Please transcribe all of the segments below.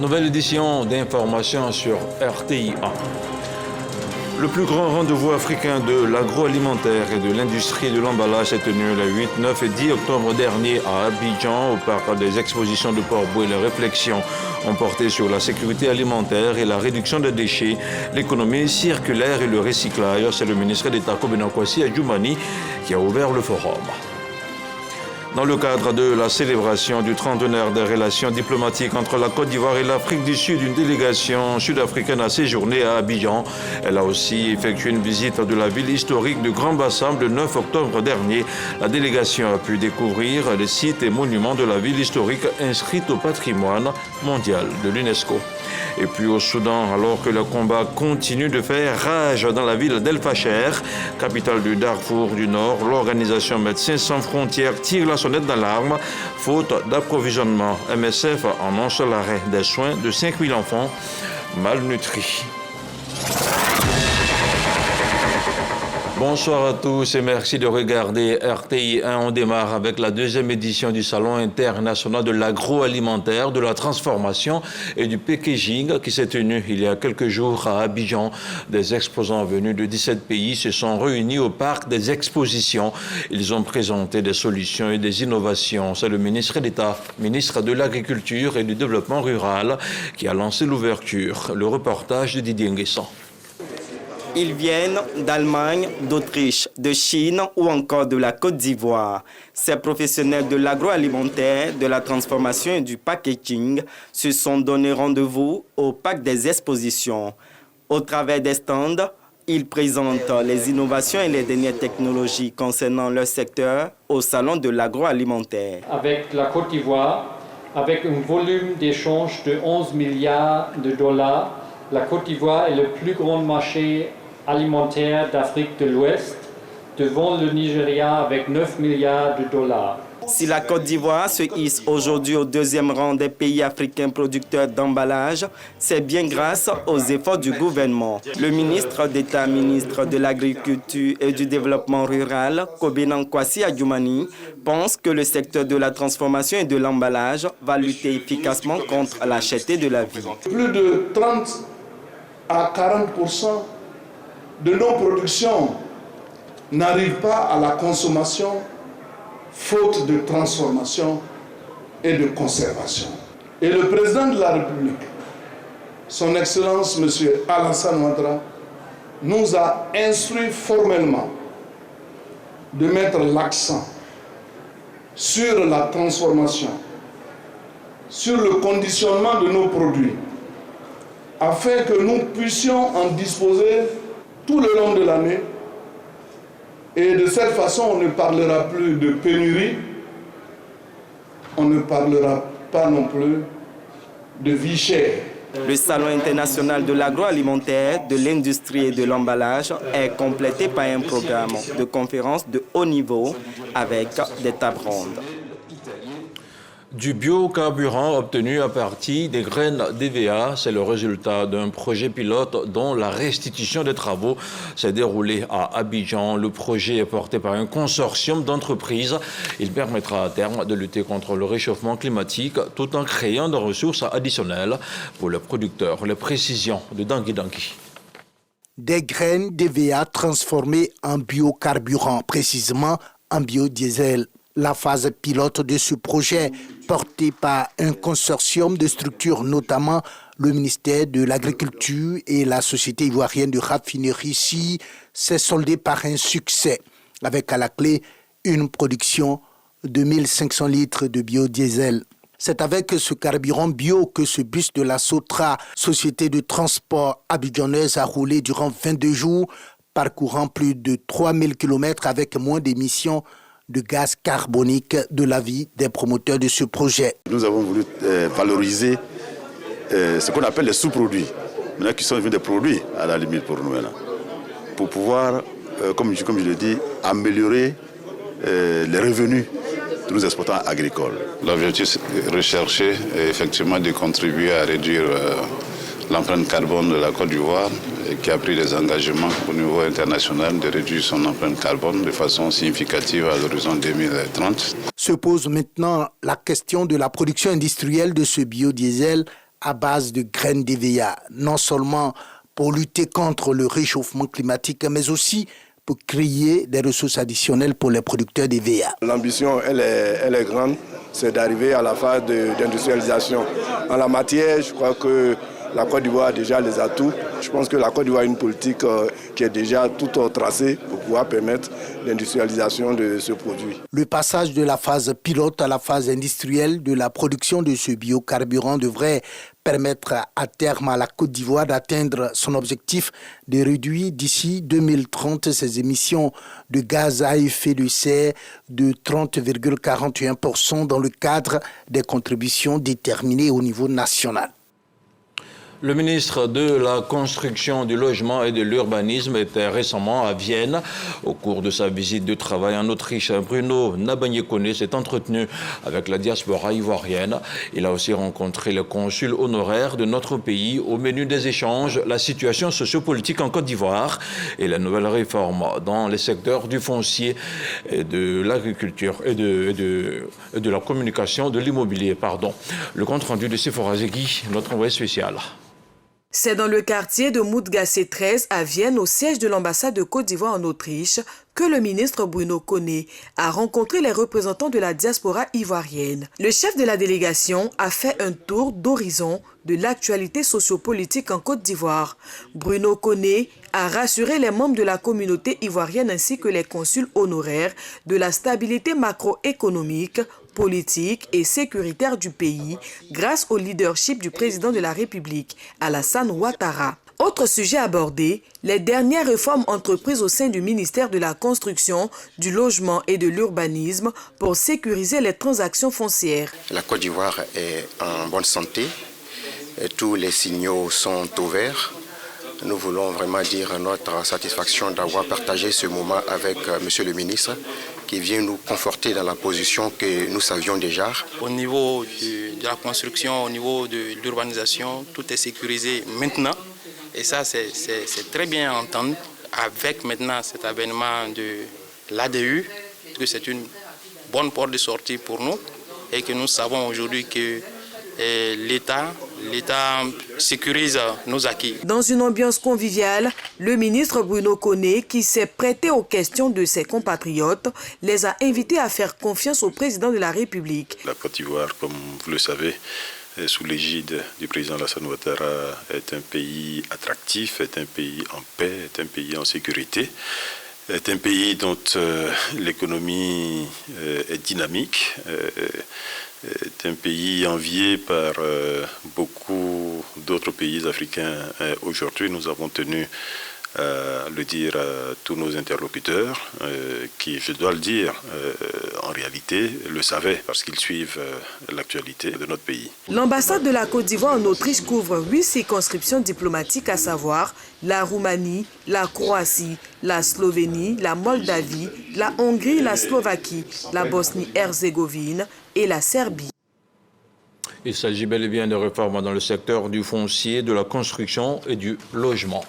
Nouvelle édition d'informations sur RTI 1. Le plus grand rendez-vous africain de l'agroalimentaire et de l'industrie de l'emballage s'est tenu le 8, 9 et 10 octobre dernier à Abidjan, au parc des expositions de Port-Bouët. Les réflexions ont porté sur la sécurité alimentaire et la réduction des déchets, l'économie circulaire et le recyclage. C'est le ministre d'État Kobena Kwasi Adjoumani qui a ouvert le forum. Dans le cadre de la célébration du trentenaire des relations diplomatiques entre la Côte d'Ivoire et l'Afrique du Sud, une délégation sud-africaine a séjourné à Abidjan. Elle a aussi effectué une visite de la ville historique de Grand Bassam le 9 octobre dernier. La délégation a pu découvrir les sites et monuments de la ville historique inscrite au patrimoine mondial de l'UNESCO. Et puis au Soudan, alors que le combat continue de faire rage dans la ville d'El Fasher, capitale du Darfour du Nord, l'organisation Médecins sans frontières tire la sonnette d'alarme. Faute d'approvisionnement, MSF annonce l'arrêt des soins de 5000 enfants malnutris. Bonsoir à tous et merci de regarder RTI 1. On démarre avec la deuxième édition du Salon international de l'agroalimentaire, de la transformation et du packaging qui s'est tenu il y a quelques jours à Abidjan. Des exposants venus de 17 pays se sont réunis au parc des expositions. Ils ont présenté des solutions et des innovations. C'est le ministre d'État, ministre de l'Agriculture et du Développement rural qui a lancé l'ouverture. Le reportage de Didier Nguessan. Ils viennent d'Allemagne, d'Autriche, de Chine ou encore de la Côte d'Ivoire. Ces professionnels de l'agroalimentaire, de la transformation et du packaging se sont donné rendez-vous au parc des expositions. Au travers des stands, ils présentent les innovations et les dernières technologies concernant leur secteur au Salon de l'agroalimentaire. Avec la Côte d'Ivoire, avec un volume d'échange de 11 milliards de dollars, la Côte d'Ivoire est le plus grand marché alimentaire d'Afrique de l'Ouest, devant le Nigeria avec 9 milliards de dollars. Si la Côte d'Ivoire se hisse aujourd'hui au deuxième rang des pays africains producteurs d'emballage, c'est bien grâce aux efforts du gouvernement. Le ministre d'État, ministre de l'Agriculture et du Développement rural, Kobena Kwasi Adjoumani, pense que le secteur de la transformation et de l'emballage va lutter efficacement contre la cherté de la vie. Plus de 30 à 40% de nos productions n'arrivent pas à la consommation faute de transformation et de conservation. Et le président de la République, son Excellence M. Alassane Ouattara, nous a instruit formellement de mettre l'accent sur la transformation, sur le conditionnement de nos produits, afin que nous puissions en disposer tout le long de l'année. Et de cette façon, on ne parlera plus de pénurie, on ne parlera pas non plus de vie chère. Le Salon international de l'agroalimentaire, de l'industrie et de l'emballage est complété par un programme de conférences de haut niveau avec des tables rondes. Du biocarburant obtenu à partir des graines d'EVA, c'est le résultat d'un projet pilote dont la restitution des travaux s'est déroulée à Abidjan. Le projet est porté par un consortium d'entreprises. Il permettra à terme de lutter contre le réchauffement climatique tout en créant des ressources additionnelles pour les producteurs. Les précisions de Dangui Dangui. Des graines d'EVA transformées en biocarburant, précisément en biodiesel. La phase pilote de ce projet, porté par un consortium de structures, notamment le ministère de l'Agriculture et la Société ivoirienne de raffinerie ici, s'est soldée par un succès, avec à la clé une production de 1500 litres de biodiesel. C'est avec ce carburant bio que ce bus de la Sotra, société de transport abidjanaise, a roulé durant 22 jours, parcourant plus de 3000 km avec moins d'émissions de gaz carbonique de l'avis des promoteurs de ce projet. Nous avons voulu valoriser ce qu'on appelle les sous-produits, maintenant qui sont devenus des produits à la limite pour nous, maintenant, pour pouvoir, comme je le dis, améliorer les revenus de nos exploitants agricoles. L'objectif recherché est effectivement de contribuer à réduire l'empreinte carbone de la Côte d'Ivoire, qui a pris des engagements au niveau international de réduire son empreinte carbone de façon significative à l'horizon 2030. Se pose maintenant la question de la production industrielle de ce biodiesel à base de graines d'EVA, non seulement pour lutter contre le réchauffement climatique, mais aussi pour créer des ressources additionnelles pour les producteurs d'EVA. L'ambition, elle est grande, c'est d'arriver à la phase d'industrialisation. En la matière, je crois que la Côte d'Ivoire a déjà les atouts. Je pense que la Côte d'Ivoire a une politique qui est déjà toute tracée pour pouvoir permettre l'industrialisation de ce produit. Le passage de la phase pilote à la phase industrielle de la production de ce biocarburant devrait permettre à terme à la Côte d'Ivoire d'atteindre son objectif de réduire d'ici 2030 ses émissions de gaz à effet de serre de 30,41% dans le cadre des contributions déterminées au niveau national. Le ministre de la Construction, du Logement et de l'Urbanisme était récemment à Vienne. Au cours de sa visite de travail en Autriche, Bruno Nabagné-Koné s'est entretenu avec la diaspora ivoirienne. Il a aussi rencontré le consul honoraire de notre pays. Au menu des échanges, la situation sociopolitique en Côte d'Ivoire et la nouvelle réforme dans les secteurs du foncier, et de l'agriculture et de la communication, de l'immobilier. Le compte rendu de Sephora Zegui, notre envoyé spécial. C'est dans le quartier de Moutgassé 13 à Vienne, au siège de l'ambassade de Côte d'Ivoire en Autriche, que le ministre Bruno Koné a rencontré les représentants de la diaspora ivoirienne. Le chef de la délégation a fait un tour d'horizon de l'actualité sociopolitique en Côte d'Ivoire. Bruno Koné a rassuré les membres de la communauté ivoirienne ainsi que les consuls honoraires de la stabilité macroéconomique, politique et sécuritaire du pays grâce au leadership du président de la République, Alassane Ouattara. Autre sujet abordé, les dernières réformes entreprises au sein du ministère de la Construction, du Logement et de l'Urbanisme pour sécuriser les transactions foncières. La Côte d'Ivoire est en bonne santé, et tous les signaux sont au vert. Nous voulons vraiment dire notre satisfaction d'avoir partagé ce moment avec Monsieur le ministre qui vient nous conforter dans la position que nous savions déjà. Au niveau de la construction, au niveau de l'urbanisation, tout est sécurisé maintenant. Et ça, c'est très bien à entendre avec maintenant cet avènement de l'ADU, que c'est une bonne porte de sortie pour nous et que nous savons aujourd'hui que l'État sécurise nos acquis. Dans une ambiance conviviale, le ministre Bruno Koné, qui s'est prêté aux questions de ses compatriotes, les a invités à faire confiance au président de la République. La Côte d'Ivoire, comme vous le savez, sous l'égide du président Alassane Ouattara, est un pays attractif, est un pays en paix, est un pays en sécurité. C'est un pays dont l'économie est dynamique, est un pays envié par beaucoup d'autres pays africains. Aujourd'hui, nous avons tenu à le dire à tous nos interlocuteurs, qui, je dois le dire, en réalité, le savaient parce qu'ils suivent l'actualité de notre pays. L'ambassade de la Côte d'Ivoire en Autriche couvre 8 circonscriptions diplomatiques, à savoir la Roumanie, la Croatie, la Slovénie, la Moldavie, la Hongrie, la Slovaquie, la Bosnie-Herzégovine et la Serbie. Il s'agit bel et bien de réformes dans le secteur du foncier, de la construction et du logement.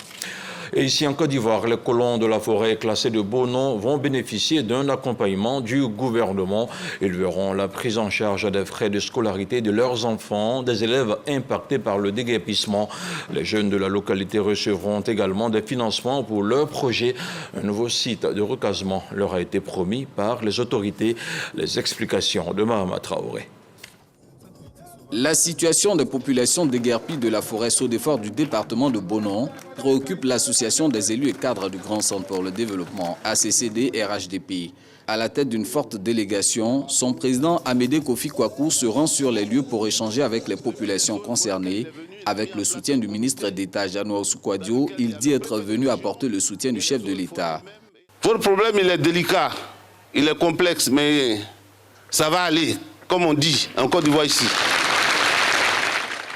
Et ici en Côte d'Ivoire, les colons de la forêt classée de Bonon vont bénéficier d'un accompagnement du gouvernement. Ils verront la prise en charge des frais de scolarité de leurs enfants, des élèves impactés par le déguerpissement. Les jeunes de la localité recevront également des financements pour leur projet. Un nouveau site de recasement leur a été promis par les autorités. Les explications de Mahama Traoré. La situation des populations déguerpies de la forêt Saudefort du département de Bonon préoccupe l'association des élus et cadres du Grand Centre pour le développement ACCD RHDP. À la tête d'une forte délégation, son président Amédée Kofi Kwaku se rend sur les lieux pour échanger avec les populations concernées. Avec le soutien du ministre d'État Janoua Ousou-Kouadio, il dit être venu apporter le soutien du chef de l'État. Votre problème, il est délicat, il est complexe, mais ça va aller, comme on dit en Côte d'Ivoire ici.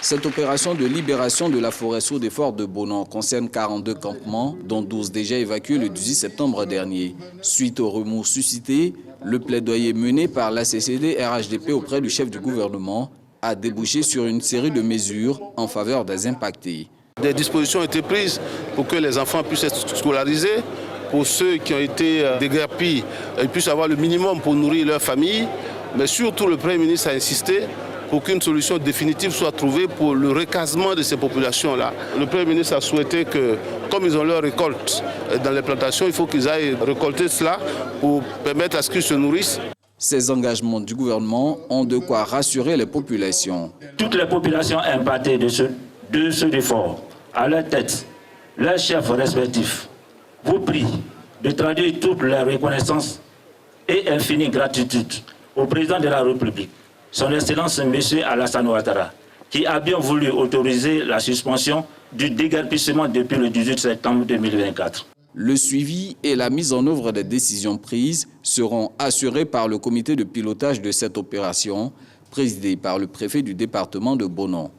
Cette opération de libération de la forêt Saudefort de Bonon concerne 42 campements, dont 12 déjà évacués le 18 septembre dernier. Suite au remous suscité, le plaidoyer mené par l'ACCD RHDP auprès du chef du gouvernement a débouché sur une série de mesures en faveur des impactés. Des dispositions ont été prises pour que les enfants puissent être scolarisés, pour ceux qui ont été déguerpis, ils puissent avoir le minimum pour nourrir leur famille. Mais surtout, le Premier ministre a insisté pour qu'une solution définitive soit trouvée pour le recasement de ces populations-là. Le Premier ministre a souhaité que, comme ils ont leur récolte dans les plantations, il faut qu'ils aillent récolter cela pour permettre à ce qu'ils se nourrissent. Ces engagements du gouvernement ont de quoi rassurer les populations. Toutes les populations impactées de ce effort, à leur tête, leurs chefs respectifs, vous prie de traduire toute la reconnaissance et infinie gratitude au président de la République, son Excellence M. Alassane Ouattara, qui a bien voulu autoriser la suspension du déguerpissement depuis le 18 septembre 2024. Le suivi et la mise en œuvre des décisions prises seront assurés par le comité de pilotage de cette opération, présidé par le préfet du département de Bonon.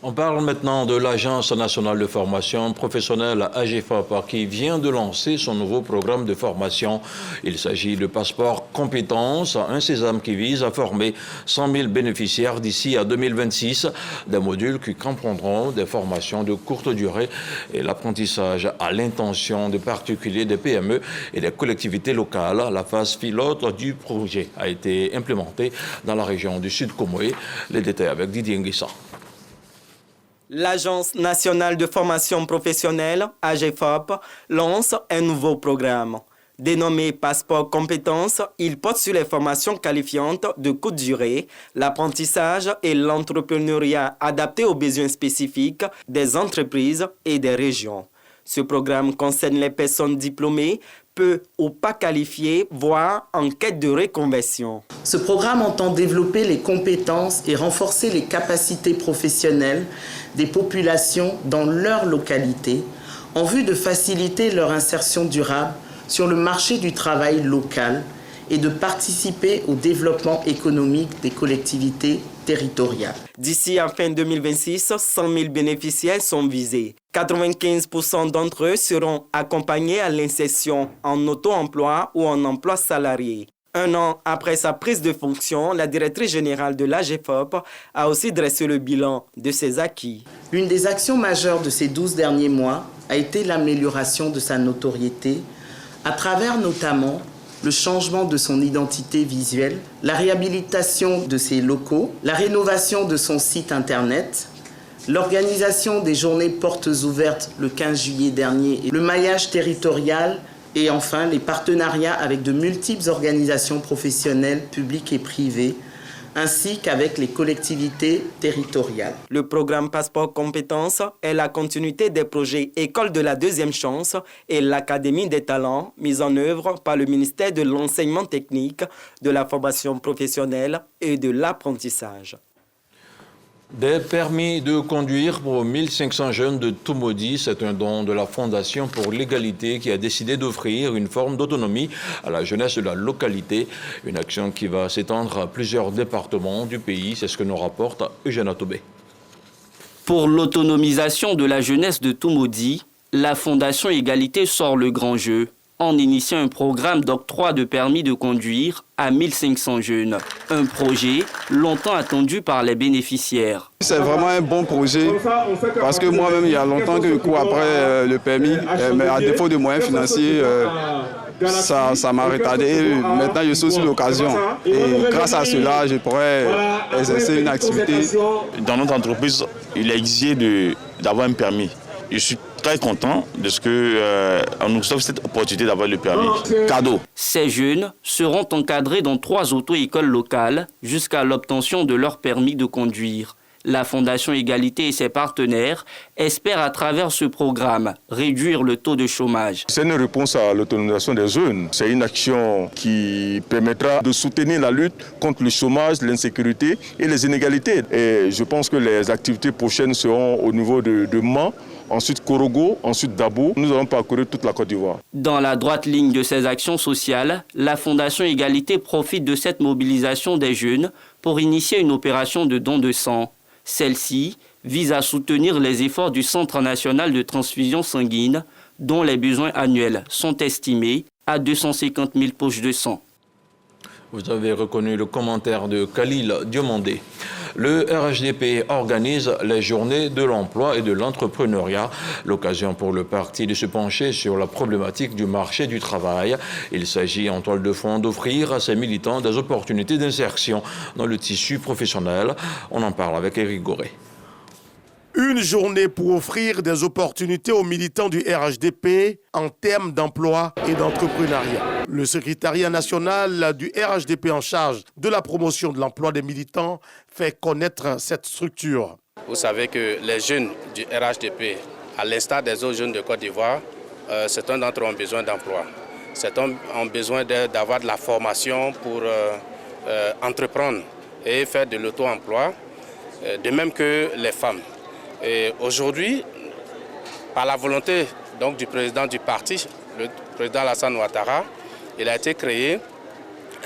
On parle maintenant de l'Agence nationale de formation professionnelle AGFOP qui vient de lancer son nouveau programme de formation. Il s'agit de Passeport Compétences, un sésame qui vise à former 100 000 bénéficiaires d'ici à 2026, des modules qui comprendront des formations de courte durée et l'apprentissage à l'intention de particuliers, des PME et des collectivités locales. La phase pilote du projet a été implémentée dans la région du Sud Comoé. Les détails avec Didier Nguissa. L'Agence nationale de formation professionnelle, AGFOP, lance un nouveau programme. Dénommé Passeport Compétences, il porte sur les formations qualifiantes de courte durée, l'apprentissage et l'entrepreneuriat adapté aux besoins spécifiques des entreprises et des régions. Ce programme concerne les personnes diplômées, peu ou pas qualifiées, voire en quête de reconversion. Ce programme entend développer les compétences et renforcer les capacités professionnelles des populations dans leur localité en vue de faciliter leur insertion durable sur le marché du travail local et de participer au développement économique des collectivités territoriales. D'ici à fin 2026, 100 000 bénéficiaires sont visés. 95% d'entre eux seront accompagnés à l'insertion en auto-emploi ou en emploi salarié. Un an après sa prise de fonction, la directrice générale de l'AGFOP a aussi dressé le bilan de ses acquis. L'une des actions majeures de ces 12 derniers mois a été l'amélioration de sa notoriété à travers notamment le changement de son identité visuelle, la réhabilitation de ses locaux, la rénovation de son site internet, l'organisation des journées portes ouvertes le 15 juillet dernier, le maillage territorial et enfin les partenariats avec de multiples organisations professionnelles publiques et privées, ainsi qu'avec les collectivités territoriales. Le programme Passeport Compétences est la continuité des projets École de la deuxième chance et l'Académie des talents mis en œuvre par le ministère de l'Enseignement technique, de la formation professionnelle et de l'apprentissage. Des permis de conduire pour 1500 jeunes de Toumoudi, c'est un don de la Fondation pour l'égalité qui a décidé d'offrir une forme d'autonomie à la jeunesse de la localité. Une action qui va s'étendre à plusieurs départements du pays, c'est ce que nous rapporte Eugène Atobé. Pour l'autonomisation de la jeunesse de Toumoudi, la Fondation Égalité sort le grand jeu en initiant un programme d'octroi de permis de conduire à 1500 jeunes. Un projet longtemps attendu par les bénéficiaires. C'est vraiment un bon projet parce que moi-même, il y a longtemps que je cours après le permis, mais à défaut de moyens financiers, ça m'a retardé. Maintenant, je suis sur l'occasion et grâce à cela, je pourrais exercer une activité. Dans notre entreprise, il est exigé d'avoir un permis. Je suis très content de ce qu'on nous offre cette opportunité d'avoir le permis. Cadeau. Ces jeunes seront encadrés dans 3 auto-écoles locales jusqu'à l'obtention de leur permis de conduire. La Fondation Égalité et ses partenaires espèrent à travers ce programme réduire le taux de chômage. C'est une réponse à l'autonomisation des jeunes. C'est une action qui permettra de soutenir la lutte contre le chômage, l'insécurité et les inégalités. Et je pense que les activités prochaines seront au niveau de Mans, ensuite Korogo, ensuite Dabo. Nous allons parcourir toute la Côte d'Ivoire. Dans la droite ligne de ces actions sociales, la Fondation Égalité profite de cette mobilisation des jeunes pour initier une opération de don de sang. Celle-ci vise à soutenir les efforts du Centre national de transfusion sanguine, dont les besoins annuels sont estimés à 250 000 poches de sang. Vous avez reconnu le commentaire de Khalil Diomandé. Le RHDP organise les journées de l'emploi et de l'entrepreneuriat, l'occasion pour le parti de se pencher sur la problématique du marché du travail. Il s'agit en toile de fond d'offrir à ses militants des opportunités d'insertion dans le tissu professionnel. On en parle avec Éric Goré. Une journée pour offrir des opportunités aux militants du RHDP en termes d'emploi et d'entrepreneuriat. Le secrétariat national du RHDP en charge de la promotion de l'emploi des militants fait connaître cette structure. Vous savez que les jeunes du RHDP, à l'instar des autres jeunes de Côte d'Ivoire, certains d'entre eux ont besoin d'emploi. Certains ont besoin d'avoir de la formation pour entreprendre et faire de l'auto-emploi, de même que les femmes. Et aujourd'hui, par la volonté donc, du président du parti, le président Alassane Ouattara, il a été créé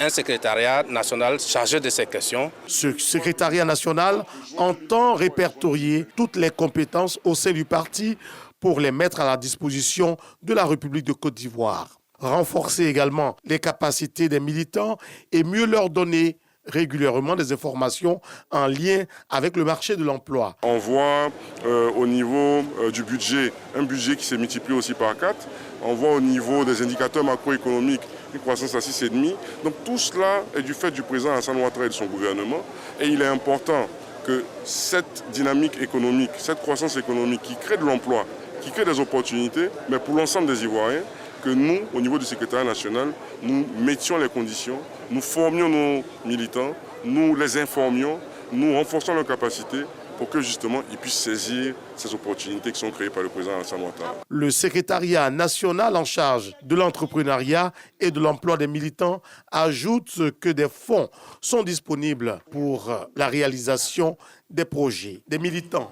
un secrétariat national chargé de ces questions. Ce secrétariat national entend répertorier toutes les compétences au sein du parti pour les mettre à la disposition de la République de Côte d'Ivoire. Renforcer également les capacités des militants et mieux leur donner régulièrement des informations en lien avec le marché de l'emploi. On voit au niveau du budget, un budget qui s'est multiplié aussi par 4. On voit au niveau des indicateurs macroéconomiques une croissance à 6,5. Donc tout cela est du fait du président Alassane Ouattara et de son gouvernement. Et il est important que cette dynamique économique, cette croissance économique qui crée de l'emploi, qui crée des opportunités, mais pour l'ensemble des Ivoiriens, que nous, au niveau du secrétariat national, nous mettions les conditions, nous formions nos militants, nous les informions, nous renforçons leurs capacités pour que justement ils puissent saisir ces opportunités qui sont créées par le président Alassane Ouattara. Le secrétariat national en charge de l'entrepreneuriat et de l'emploi des militants ajoute que des fonds sont disponibles pour la réalisation des projets des militants.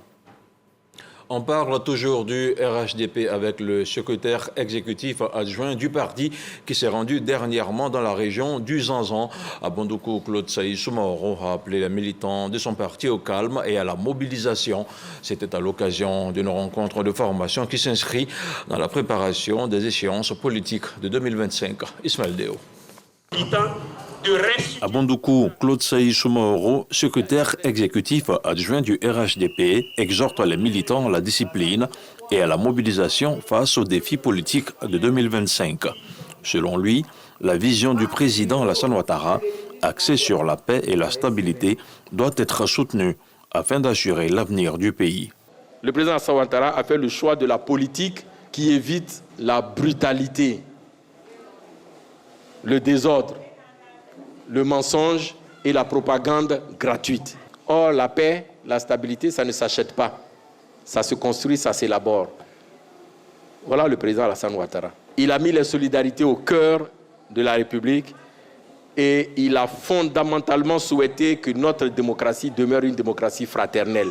On parle toujours du RHDP avec le secrétaire exécutif adjoint du parti qui s'est rendu dernièrement dans la région du Zanzan. À Bondoukou, Claude Saïd Soumaoro a appelé les militants de son parti au calme et à la mobilisation. C'était à l'occasion d'une rencontre de formation qui s'inscrit dans la préparation des échéances politiques de 2025. Ismaël Déo. À Bondoukou, Claude Saïd Soumaoro, secrétaire exécutif adjoint du RHDP, exhorte les militants à la discipline et à la mobilisation face aux défis politiques de 2025. Selon lui, la vision du président Alassane Ouattara, axée sur la paix et la stabilité, doit être soutenue afin d'assurer l'avenir du pays. Le président Alassane Ouattara a fait le choix de la politique qui évite la brutalité, le désordre, le mensonge et la propagande gratuite. Or, la paix, la stabilité, ça ne s'achète pas. Ça se construit, ça s'élabore. Voilà le président Alassane Ouattara. Il a mis les solidarités au cœur de la République et il a fondamentalement souhaité que notre démocratie demeure une démocratie fraternelle.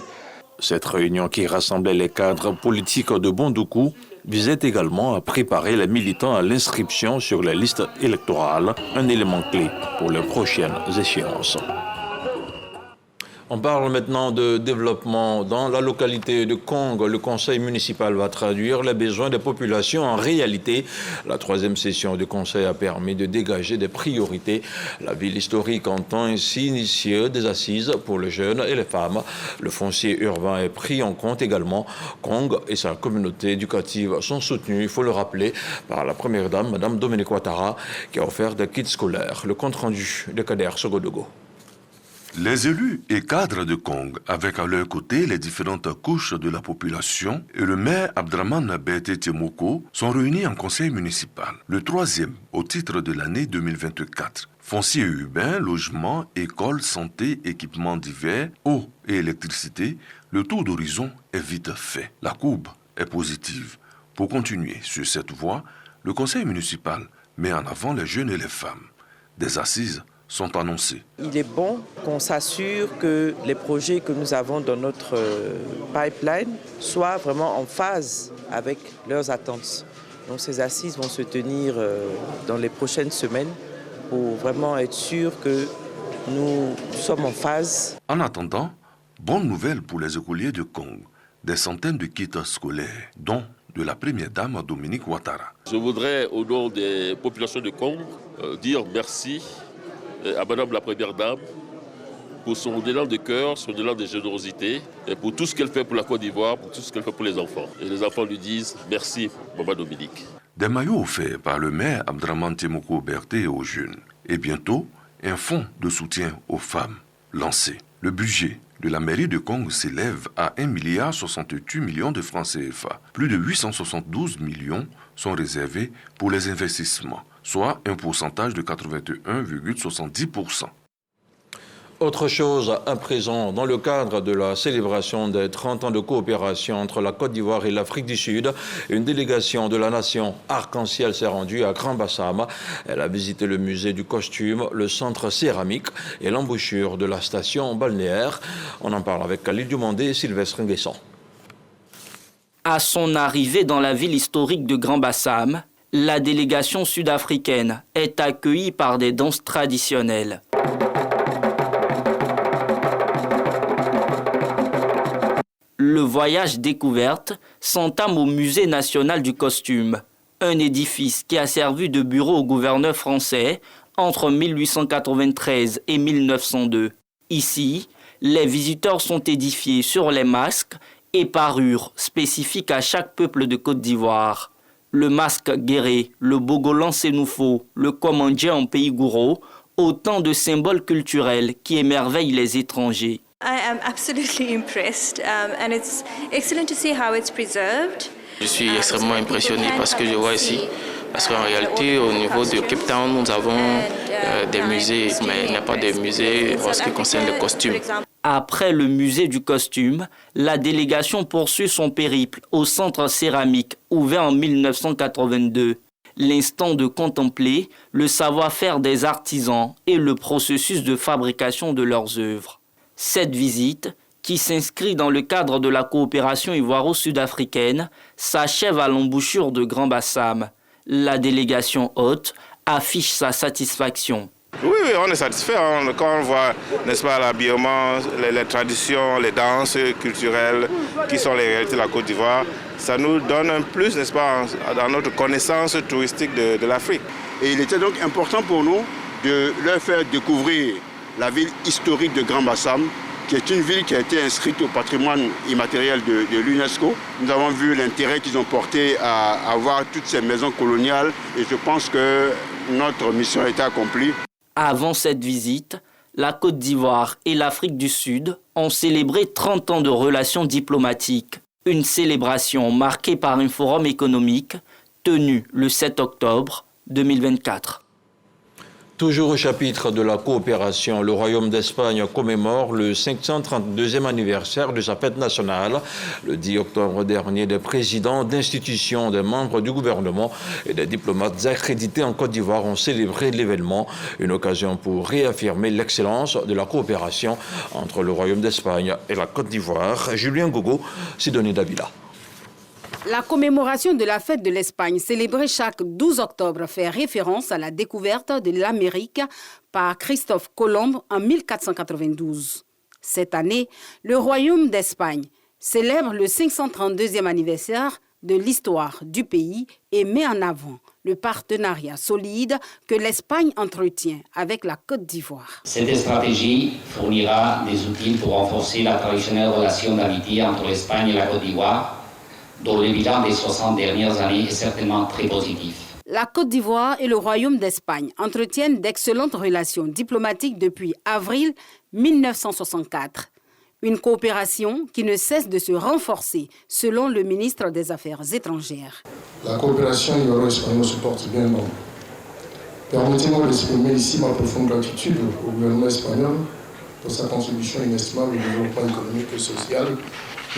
Cette réunion qui rassemblait les cadres politiques de Bondoukou visait également à préparer les militants à l'inscription sur les listes électorales, un élément clé pour les prochaines échéances. On parle maintenant de développement. Dans la localité de Kong, le conseil municipal va traduire les besoins des populations en réalité. La troisième session du conseil a permis de dégager des priorités. La ville historique entend ainsi initier des assises pour les jeunes et les femmes. Le foncier urbain est pris en compte également. Kong et sa communauté éducative sont soutenus, il faut le rappeler, par la première dame, Mme Dominique Ouattara, qui a offert des kits scolaires. Le compte-rendu de Kader Sogodogo. Les élus et cadres de Kong, avec à leur côté les différentes couches de la population, et le maire Abdraman Bete Temoko sont réunis en conseil municipal, le troisième au titre de l'année 2024. Foncier urbain, logement, école, santé, équipements divers, eau et électricité, le tour d'horizon est vite fait. La courbe est positive. Pour continuer sur cette voie, le conseil municipal met en avant les jeunes et les femmes. Des assises sont annoncés. Il est bon qu'on s'assure que les projets que nous avons dans notre pipeline soient vraiment en phase avec leurs attentes. Donc ces assises vont se tenir dans les prochaines semaines pour vraiment être sûr que nous sommes en phase. En attendant, bonne nouvelle pour les écoliers de Kong. Des centaines de kits scolaires, dont de la première dame Dominique Ouattara. Je voudrais, au nom des populations de Kong, dire merci à Madame la Première Dame pour son au-delà de cœur, son au-delà de générosité, et pour tout ce qu'elle fait pour la Côte d'Ivoire, pour tout ce qu'elle fait pour les enfants. Et les enfants lui disent merci, Maman Dominique. Des maillots offerts par le maire Abdraman Temoko Berté aux jeunes. Et bientôt, un fonds de soutien aux femmes lancé. Le budget de la mairie de Kong s'élève à 1,68 milliard de francs CFA. Plus de 872 millions sont réservés pour les investissements, soit un pourcentage de 81,70%. Autre chose à présent, dans le cadre de la célébration des 30 ans de coopération entre la Côte d'Ivoire et l'Afrique du Sud, une délégation de la nation Arc-en-Ciel s'est rendue à Grand-Bassam. Elle a visité le musée du costume, le centre céramique et l'embouchure de la station balnéaire. On en parle avec Khalil Dumandé et Sylvestre Nguesson. À son arrivée dans la ville historique de Grand-Bassam, la délégation sud-africaine est accueillie par des danses traditionnelles. Le voyage découverte s'entame au Musée national du costume, un édifice qui a servi de bureau au gouverneur français entre 1893 et 1902. Ici, les visiteurs sont édifiés sur les masques et parures spécifiques à chaque peuple de Côte d'Ivoire. Le masque guéré, le bogolan sénoufo, le komandje en pays gouro, autant de symboles culturels qui émerveillent les étrangers. I am absolutely impressed and it's excellent to see how it's preserved. Je suis extrêmement impressionné par ce que je vois ici. Parce qu'en réalité, au niveau de Cape Town, nous avons des musées, mais il n'y a pas de musée en ce qui concerne le costume. Après le musée du costume, la délégation poursuit son périple au centre céramique, ouvert en 1982. L'instant de contempler le savoir-faire des artisans et le processus de fabrication de leurs œuvres. Cette visite, qui s'inscrit dans le cadre de la coopération ivoiro-sud-africaine, s'achève à l'embouchure de Grand-Bassam. La délégation hôte affiche sa satisfaction. Oui, on est satisfait quand on voit, n'est-ce pas, l'habillement, les traditions, les danses culturelles qui sont les réalités de la Côte d'Ivoire. Ça nous donne un plus, n'est-ce pas, dans notre connaissance touristique de l'Afrique. Et il était donc important pour nous de leur faire découvrir la ville historique de Grand-Bassam, qui est une ville qui a été inscrite au patrimoine immatériel de l'UNESCO. Nous avons vu l'intérêt qu'ils ont porté à avoir toutes ces maisons coloniales et je pense que notre mission a été accomplie. Avant cette visite, la Côte d'Ivoire et l'Afrique du Sud ont célébré 30 ans de relations diplomatiques. Une célébration marquée par un forum économique tenu le 7 octobre 2024. Toujours au chapitre de la coopération, le Royaume d'Espagne commémore le 532e anniversaire de sa fête nationale. Le 10 octobre dernier, des présidents d'institutions, des membres du gouvernement et des diplomates accrédités en Côte d'Ivoire ont célébré l'événement. Une occasion pour réaffirmer l'excellence de la coopération entre le Royaume d'Espagne et la Côte d'Ivoire. Julien Gogo, Sidonie Davila. La commémoration de la fête de l'Espagne, célébrée chaque 12 octobre, fait référence à la découverte de l'Amérique par Christophe Colomb en 1492. Cette année, le Royaume d'Espagne célèbre le 532e anniversaire de l'histoire du pays et met en avant le partenariat solide que l'Espagne entretient avec la Côte d'Ivoire. Cette stratégie fournira des outils pour renforcer la traditionnelle relation d'amitié entre l'Espagne et la Côte d'Ivoire, dont le bilan des 60 dernières années est certainement très positif. La Côte d'Ivoire et le Royaume d'Espagne entretiennent d'excellentes relations diplomatiques depuis avril 1964. Une coopération qui ne cesse de se renforcer, selon le ministre des Affaires étrangères. La coopération ivoiro-espagnole se porte bien non. Permettez-moi d'exprimer ici ma profonde gratitude au gouvernement espagnol pour sa contribution inestimable au développement économique et social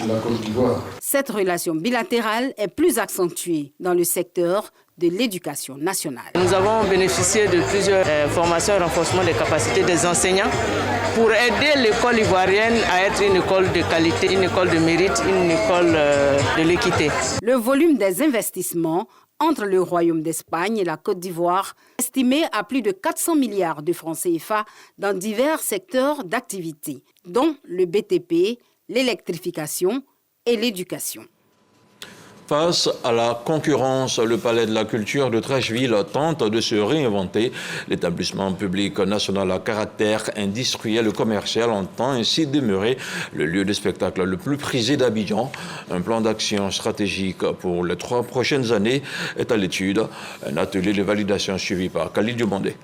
de la Côte d'Ivoire. Cette relation bilatérale est plus accentuée dans le secteur de l'éducation nationale. Nous avons bénéficié de plusieurs formations et renforcement des capacités des enseignants pour aider l'école ivoirienne à être une école de qualité, une école de mérite, une école de l'équité. Le volume des investissements entre le Royaume d'Espagne et la Côte d'Ivoire, estimé à plus de 400 milliards de francs CFA dans divers secteurs d'activité, dont le BTP, l'électrification et l'éducation. Face à la concurrence, le Palais de la Culture de Treichville tente de se réinventer. L'établissement public national à caractère industriel et commercial entend ainsi demeurer le lieu de spectacle le plus prisé d'Abidjan. Un plan d'action stratégique pour les 3 prochaines années est à l'étude. Un atelier de validation suivi par Khalid Diomandé.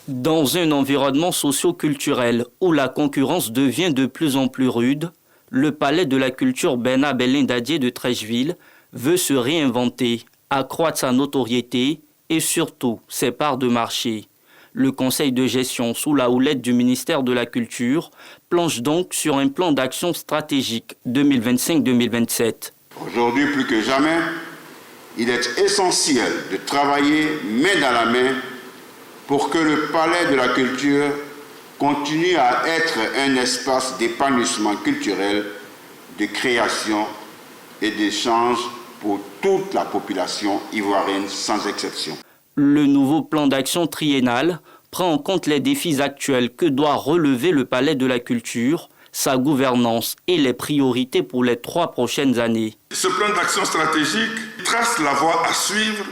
Dans un environnement socio-culturel où la concurrence devient de plus en plus rude, le Palais de la Culture Bernard Belindadier de Treichville veut se réinventer, accroître sa notoriété et surtout ses parts de marché. Le conseil de gestion sous la houlette du ministère de la Culture planche donc sur un plan d'action stratégique 2025-2027. Aujourd'hui, plus que jamais, il est essentiel de travailler main dans la main pour que le Palais de la Culture continue à être un espace d'épanouissement culturel, de création et d'échange pour toute la population ivoirienne sans exception. Le nouveau plan d'action triennal prend en compte les défis actuels que doit relever le Palais de la Culture, sa gouvernance et les priorités pour les 3 prochaines années. Ce plan d'action stratégique trace la voie à suivre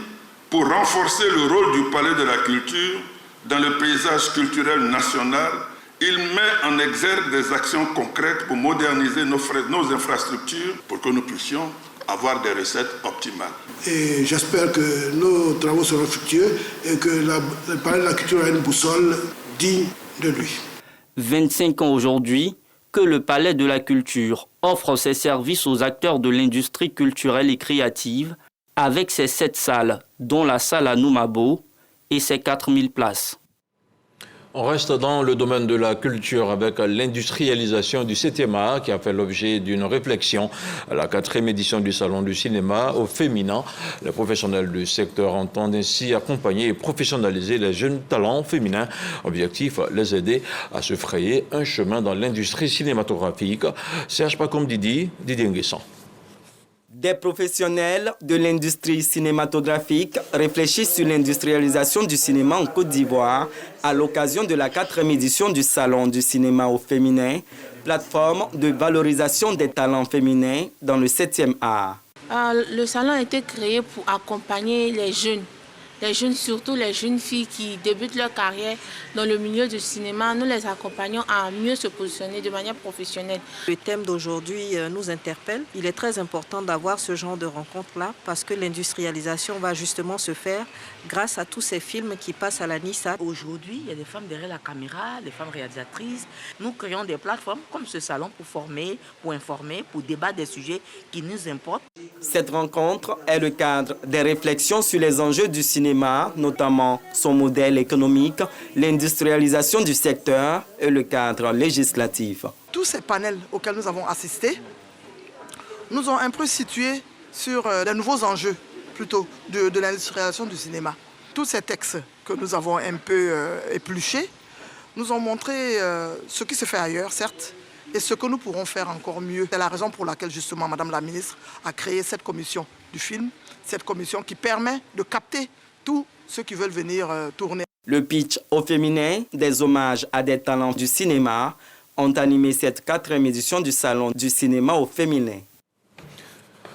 pour renforcer le rôle du Palais de la Culture dans le paysage culturel national. Il met en exergue des actions concrètes pour moderniser nos infrastructures pour que nous puissions avoir des recettes optimales. Et j'espère que nos travaux seront fructueux et que le Palais de la Culture a une boussole digne de lui. 25 ans aujourd'hui que le Palais de la Culture offre ses services aux acteurs de l'industrie culturelle et créative avec ses 7 salles, dont la salle à Noumabo, et ses 4000 places. On reste dans le domaine de la culture avec l'industrialisation du 7e art qui a fait l'objet d'une réflexion à la 4e édition du Salon du cinéma au féminin. Les professionnels du secteur entendent ainsi accompagner et professionnaliser les jeunes talents féminins. Objectif, les aider à se frayer un chemin dans l'industrie cinématographique. Serge Pacom Didier Nguessan. Des professionnels de l'industrie cinématographique réfléchissent sur l'industrialisation du cinéma en Côte d'Ivoire à l'occasion de la 4e édition du Salon du cinéma au féminin, plateforme de valorisation des talents féminins dans le 7e art. Le salon a été créé pour accompagner les jeunes, surtout les jeunes filles qui débutent leur carrière dans le milieu du cinéma. Nous les accompagnons à mieux se positionner de manière professionnelle. Le thème d'aujourd'hui nous interpelle. Il est très important d'avoir ce genre de rencontre-là parce que l'industrialisation va justement se faire grâce à tous ces films qui passent à la NISA. Aujourd'hui, il y a des femmes derrière la caméra, des femmes réalisatrices. Nous créons des plateformes comme ce salon pour former, pour informer, pour débattre des sujets qui nous importent. Cette rencontre est le cadre des réflexions sur les enjeux du cinéma, notamment son modèle économique, l'industrialisation du secteur et le cadre législatif. Tous ces panels auxquels nous avons assisté nous ont un peu situés sur les nouveaux enjeux plutôt de l'industrialisation du cinéma. Tous ces textes que nous avons un peu épluchés nous ont montré ce qui se fait ailleurs, certes, et ce que nous pourrons faire encore mieux. C'est la raison pour laquelle justement Madame la Ministre a créé cette commission du film, cette commission qui permet de capter tous ceux qui veulent venir tourner. Le pitch au féminin, des hommages à des talents du cinéma, ont animé cette 4e édition du Salon du cinéma au féminin.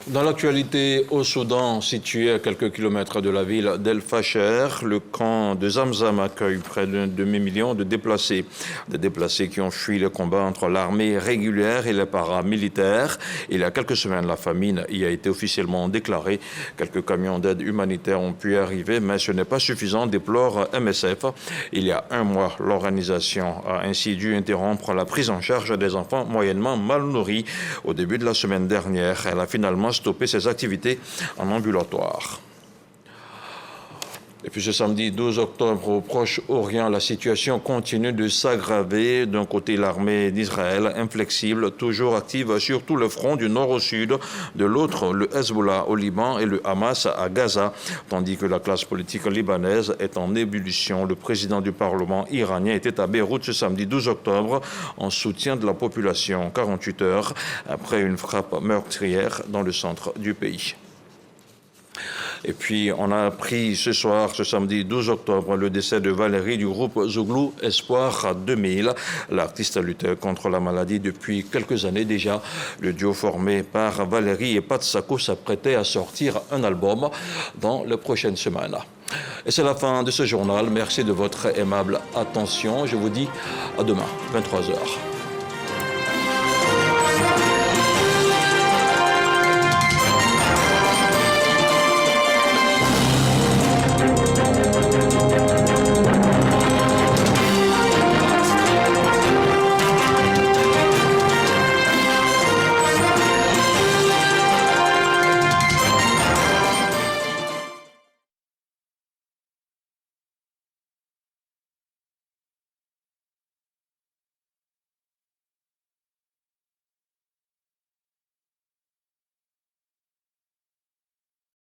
Dans l'actualité, au Soudan, situé à quelques kilomètres de la ville d'El Fasher, le camp de Zamzam accueille près d'un demi-million de déplacés. Des déplacés qui ont fui le combat entre l'armée régulière et les paramilitaires. Il y a quelques semaines, la famine y a été officiellement déclarée. Quelques camions d'aide humanitaire ont pu arriver, mais ce n'est pas suffisant, déplore MSF. Il y a un mois, l'organisation a ainsi dû interrompre la prise en charge des enfants moyennement mal nourris. Au début de la semaine dernière, elle a finalement stopper ses activités en ambulatoire. Et puis ce samedi 12 octobre au Proche-Orient, la situation continue de s'aggraver. D'un côté, l'armée d'Israël, inflexible, toujours active sur tout le front du nord au sud. De l'autre, le Hezbollah au Liban et le Hamas à Gaza. Tandis que la classe politique libanaise est en ébullition. Le président du Parlement iranien était à Beyrouth ce samedi 12 octobre en soutien de la population, 48 heures après une frappe meurtrière dans le centre du pays. Et puis, on a appris ce soir, ce samedi 12 octobre, le décès de Valérie du groupe Zouglou Espoir 2000. L'artiste luttait contre la maladie depuis quelques années déjà. Le duo formé par Valérie et Pat Sako s'apprêtait à sortir un album dans les prochaines semaines. Et c'est la fin de ce journal. Merci de votre aimable attention. Je vous dis à demain, 23h.